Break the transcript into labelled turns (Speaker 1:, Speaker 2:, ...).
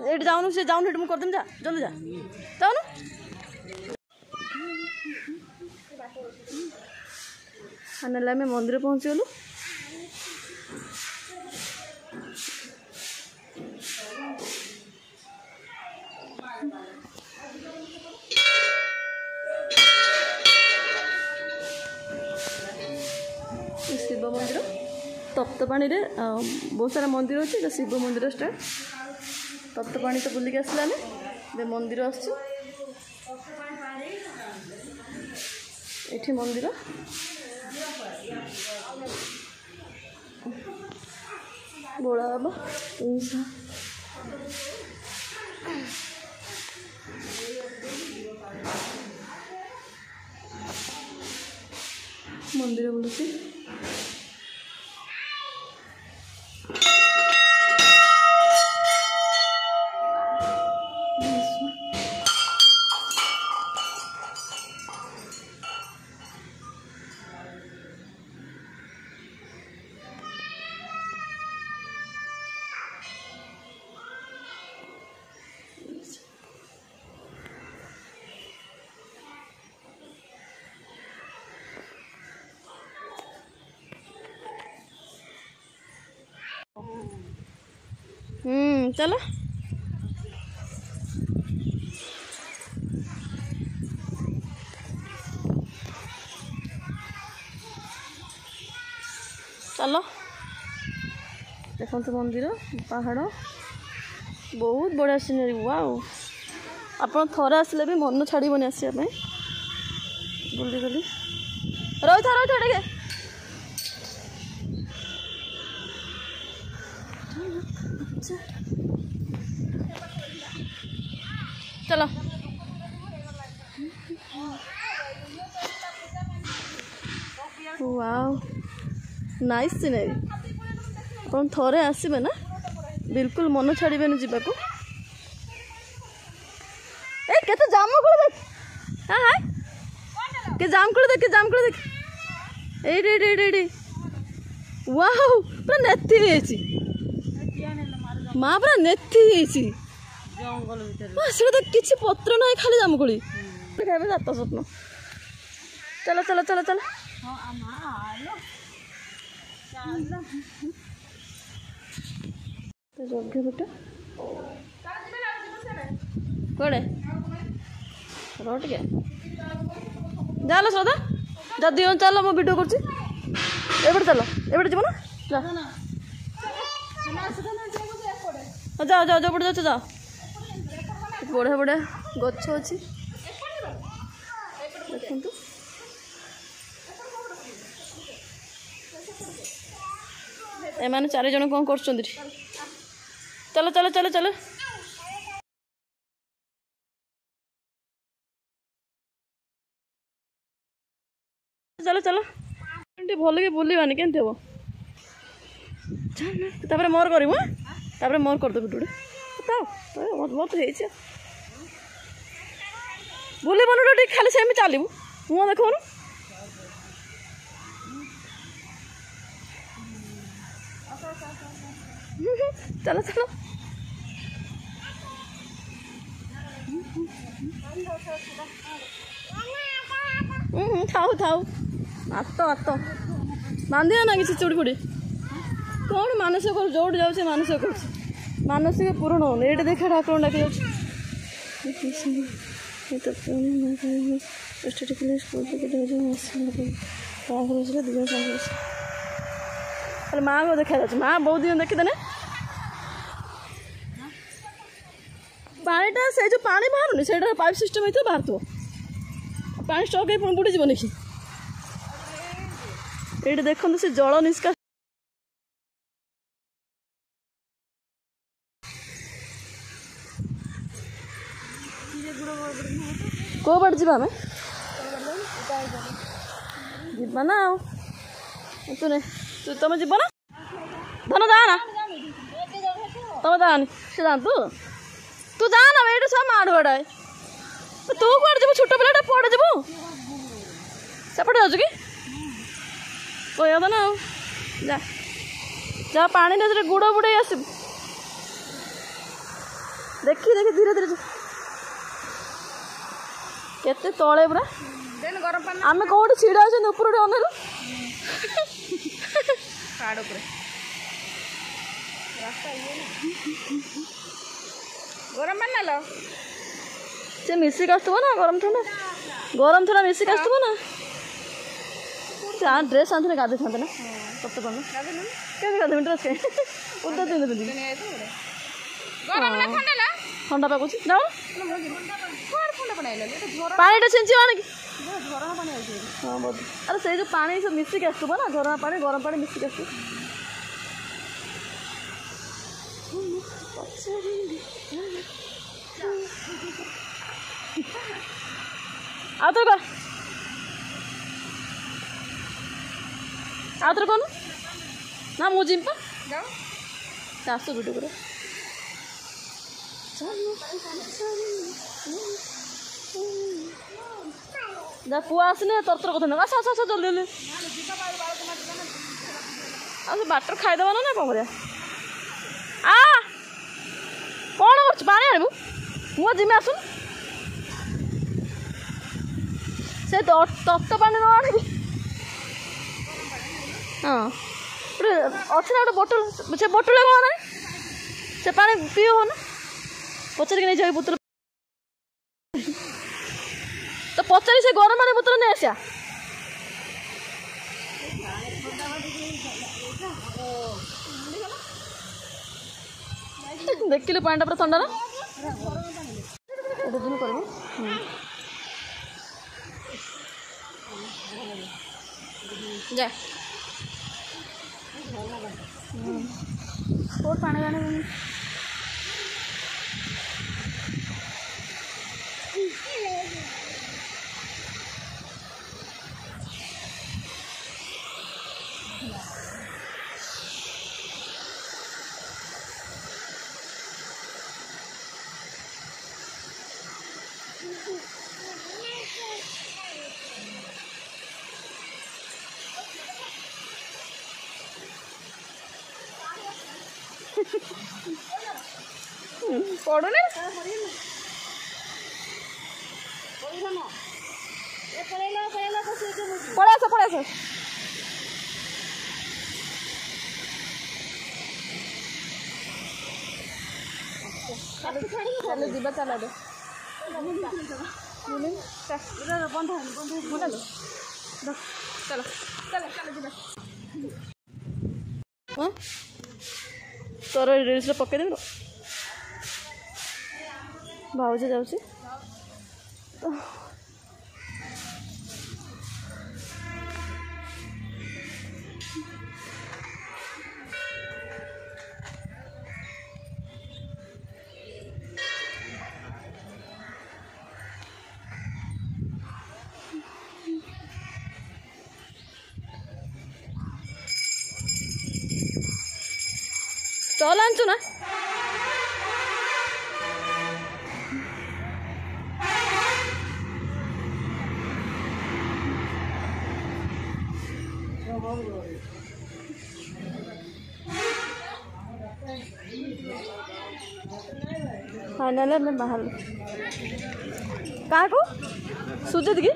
Speaker 1: eight जाऊनु से जाऊनु eight मु करदेम जा जल्दी जा जाऊनु आने आम मंदिर पहुँची गलु शिव मंदिर तप्तपाणी रे बहुत सारा मंदिर अच्छे शिव मंदिर स्टार्ट तप्तपाणी तो बुलिक आसलाने मंदिर आसु एठी मंदिर बड़ा बाबा मंदिर बुलुची चलो चलो देखो तो मंदिर पहाड़ बहुत बढ़िया सीनरी वाओ आपन थोड़ा आसले भी मन छाड़बनी आसा बुली बुली रही था टे चलो वाओ नाइस सीनरी अपन थोड़े आसबे ना बिल्कुल मन छाड़बे जावाक केते जाम को देख हाँ हाय के जाम को देख एडी वाओ पूरा नेथी होइछि माँ पूरा नेथी जंगल भीतर तो किसी पत्र ना खाली जामुकोली खाइबे जात स्वप्न चलो चलो चलो चलो जगे बेटा कड़े रो टे जाल सदा जदि चल मो वीडियो कर चल एपटे जीव ना जाओ जाओ जो पड़े जाओ बढ़िया बढ़िया गछ अच्छी देखु एमाने 4 जन कौन कर चलो चलो चलो चलो चलो चलो भल के बुलवानी केमती हम मोर कर मोर करदे गुटे मत बुले बन खाली से चलू मुँह देख चलो चलो थाऊ थाऊ आत बांधिया ना कि चूड़ी फुड़ी कौन मानसिक कर जोड़ जाऊे मानसिक कर मानसिक पूर्ण हो ये देखा ठाकुर डाक माँ को देखा जाए माँ बहुत दिन देखीदे पानीटा से जो पानी बाहर से पाइप सिस्टम होता बाहर थो पा स्टक हो बुड़ी जीवन कि ये देखते से जल निष्कासन कौ बाटे जा जीवा ना तुम जीव ना धन जाना तुम जानी से जानतु तू जा ना एटा सब माड़ बड़ाए तू कुआड़े जीवु छोट पिलाटा पड़े जीवु सेपटे जाऊँ कि कह तो ना जा जा पानी रे गुड़ बुड़े आस देखी देखी धीरे धीरे केते तले पूरा आम कौटे छिड़ा ऊपर अनेलु
Speaker 2: गरम पानी ना
Speaker 1: से मिसिक आसुव ना गरम थोड़ा मिसिक आसुव ना से ड्रेस आंथे गाधे था ना सत कौन क्या गाधे ड्रेस के उदा दिन दिन ठंडा पाक जाओ पानी छिंची आने हाँ बहुत अरे से जो पानी सब मिसिक आसुव ना झरना पानी गरम पानी मिसिक आसु आउतर कौन ना मु जिम आसु वीडियो कर जा पुआ आसने तरतर कथ ना आस आस आस जल्दी जल्दी आ बाटर खाईदेव ना कौन कर कौन कर पानी आणबू मु जिमी आसुन से तप्त पानी न आनी हाँ अच्छे ना गोटे बोतल से बोतल कौन ना से पानी पी हो ना पचार के नहीं जाए बोतल तो पचारि से गरम पानी बोतल नहीं आसा देखिलु पानी पूरा ठंडा ना दिन कर जा और पानी गाने पड़ो ना पड़े चलो जीवा चला दे बंद चलो चलो चलो जीवा तोर रिल्स पकई देव भाज जाऊँ स्टॉल आंचु ना फाइनल में बाहर क्या को सुजित की